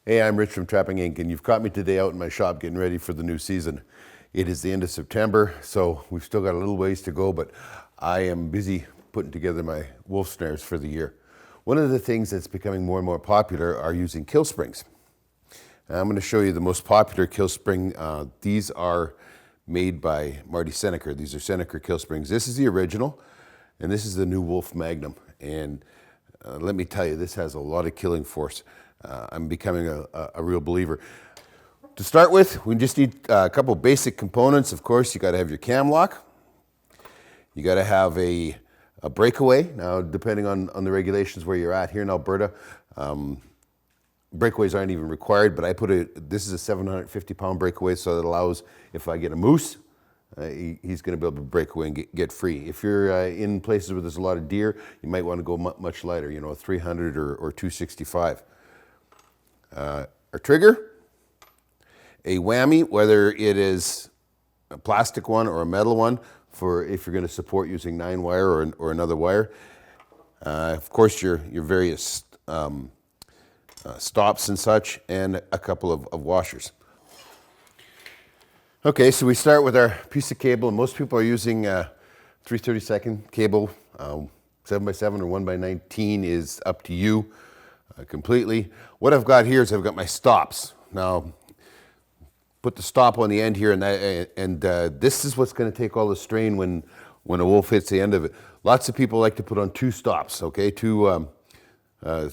Hey, I'm Rich from Trapping Inc., and you've caught me today out in my shop getting ready for the new season. It is the end of September, so we've still got a little ways to go, but I am busy putting together my wolf snares for the year. One of the things that's becoming more and more popular are using kill springs. And I'm going to show you the most popular kill spring. These are made by Marty Senneker. These are Senneker Kill Springs. This is the original, and this is the new Wolf Magnum. And let me tell you, this has a lot of killing force. I'm becoming a real believer. To start with, we just need a couple basic components. Of course, you got to have your cam lock. You got to have a breakaway. Now, depending on the regulations where you're at here in Alberta, breakaways aren't even required, but this is a 750-pound breakaway, so that allows, if I get a moose, he's going to be able to break away and get free. If you're in places where there's a lot of deer, you might want to go much lighter, you know, 300 or 265. A trigger, a whammy, whether it is a plastic one or a metal one, for if you're going to support using 9-wire or another wire. Of course, your various stops and such, and a couple of washers. Okay, so we start with our piece of cable, and most people are using 3/32 cable. 7x7 or 1x19 is up to you completely. What I've got here is I've got my stops. Now, put the stop on the end here, and this is what's going to take all the strain when a wolf hits the end of it. Lots of people like to put on 2 stops, okay? 2, in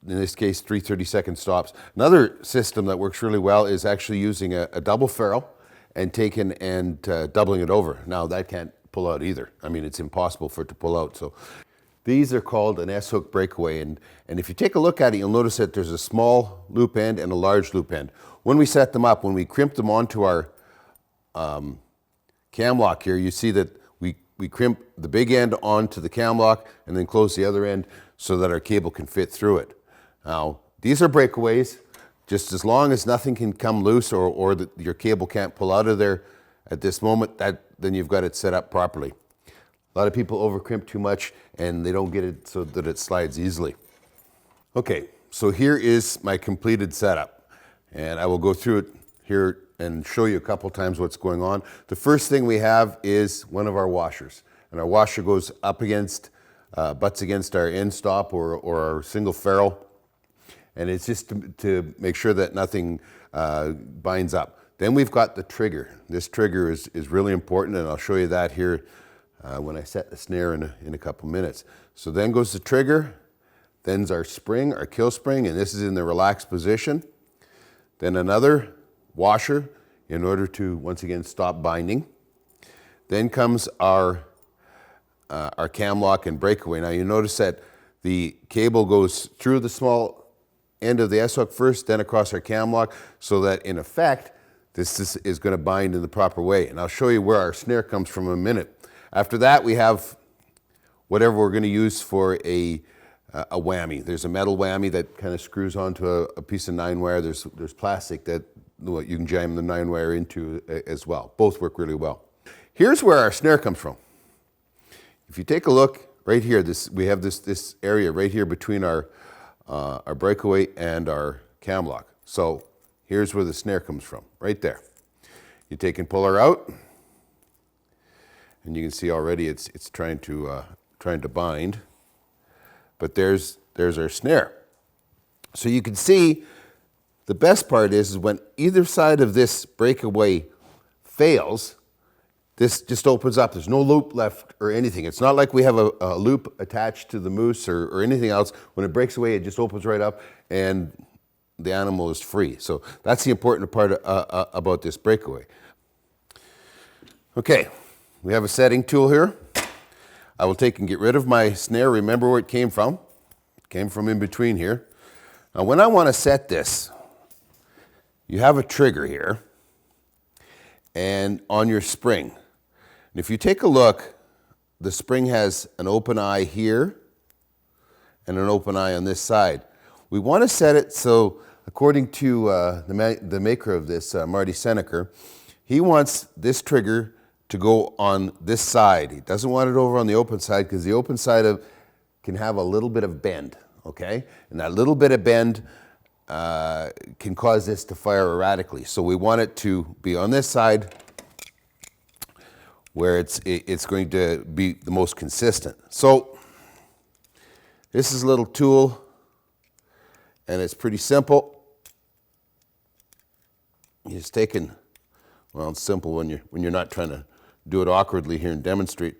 this case, 3/32 stops. Another system that works really well is actually using a double ferrule and taking and doubling it over. Now, that can't pull out either. I mean, it's impossible for it to pull out. So these are called an S-hook breakaway, and if you take a look at it, you'll notice that there's a small loop end and a large loop end. When we set them up, when we crimp them onto our cam lock here, you see that we crimp the big end onto the cam lock and then close the other end so that our cable can fit through it. Now, these are breakaways. Just as long as nothing can come loose or that your cable can't pull out of there at this moment, then you've got it set up properly. A lot of people overcrimp too much and they don't get it so that it slides easily. Okay, so here is my completed setup, and I will go through it here and show you a couple times what's going on. The first thing we have is one of our washers, and our washer goes up against, butts against our end stop or our single ferrule, and it's just to make sure that nothing binds up. Then we've got the trigger. This trigger is really important, and I'll show you that here when I set the snare in a couple minutes. So then goes the trigger, then's our spring, our kill spring, and this is in the relaxed position. Then another washer in order to, once again, stop binding. Then comes our cam lock and breakaway. Now you notice that the cable goes through the small end of the S-hook first, then across our cam lock, so that in effect, this is going to bind in the proper way. And I'll show you where our snare comes from in a minute. After that, we have whatever we're going to use for a whammy. There's a metal whammy that kind of screws onto a piece of 9-wire. There's plastic that you can jam the 9-wire into as well. Both work really well. Here's where our snare comes from. If you take a look right here, we have this area right here between our breakaway and our cam lock. So here's where the snare comes from, right there. You take and pull her out, and you can see already it's trying to bind. But there's our snare. So you can see the best part is when either side of this breakaway fails, this just opens up. There's no loop left or anything. It's not like we have a loop attached to the moose or anything else. When it breaks away, it just opens right up and the animal is free. So that's the important part about this breakaway. Okay, we have a setting tool here. I will take and get rid of my snare. Remember where it came from. It came from in between here. Now when I want to set this, you have a trigger here and on your spring. And if you take a look, the spring has an open eye here and an open eye on this side. We want to set it so, according to the maker of this, Marty Senneker, he wants this trigger to go on this side. He doesn't want it over on the open side because the open side can have a little bit of bend, okay? And that little bit of bend can cause this to fire erratically. So we want it to be on this side where it's going to be the most consistent. So this is a little tool, and it's pretty simple. You're just taking, well, it's simple when you're not trying to do it awkwardly here and demonstrate.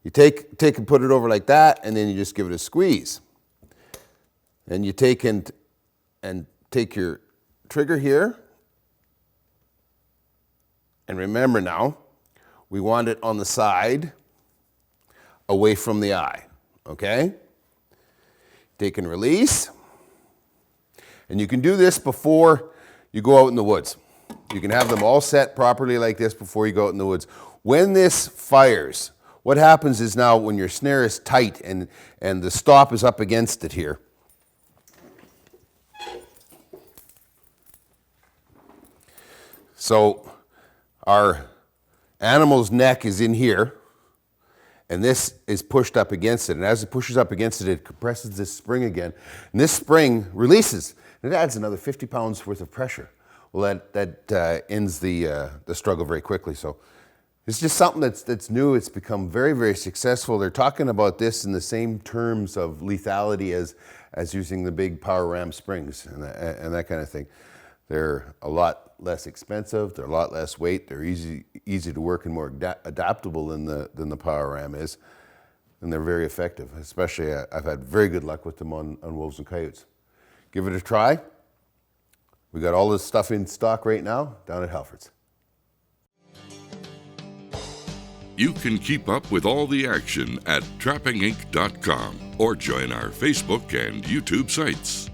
You take and put it over like that, and then you just give it a squeeze. And you take and take your trigger here. And remember now, we want it on the side away from the eye, okay? Take and release. And you can do this before you go out in the woods. You can have them all set properly like this before you go out in the woods. When this fires, what happens is now when your snare is tight and the stop is up against it here, so our animal's neck is in here, and this is pushed up against it. And as it pushes up against it, it compresses this spring again. And this spring releases, and it adds another 50 pounds worth of pressure. Well, that ends the struggle very quickly. So it's just something that's new. It's become very, very successful. They're talking about this in the same terms of lethality as using the big power ram springs and that kind of thing. They're a lot less expensive. They're a lot less weight. They're easy to work and more adaptable than the power ram is, and they're very effective. Especially, I've had very good luck with them on wolves and coyotes. Give it a try. We got all this stuff in stock right now down at Halford's. You can keep up with all the action at trappinginc.com or join our Facebook and YouTube sites.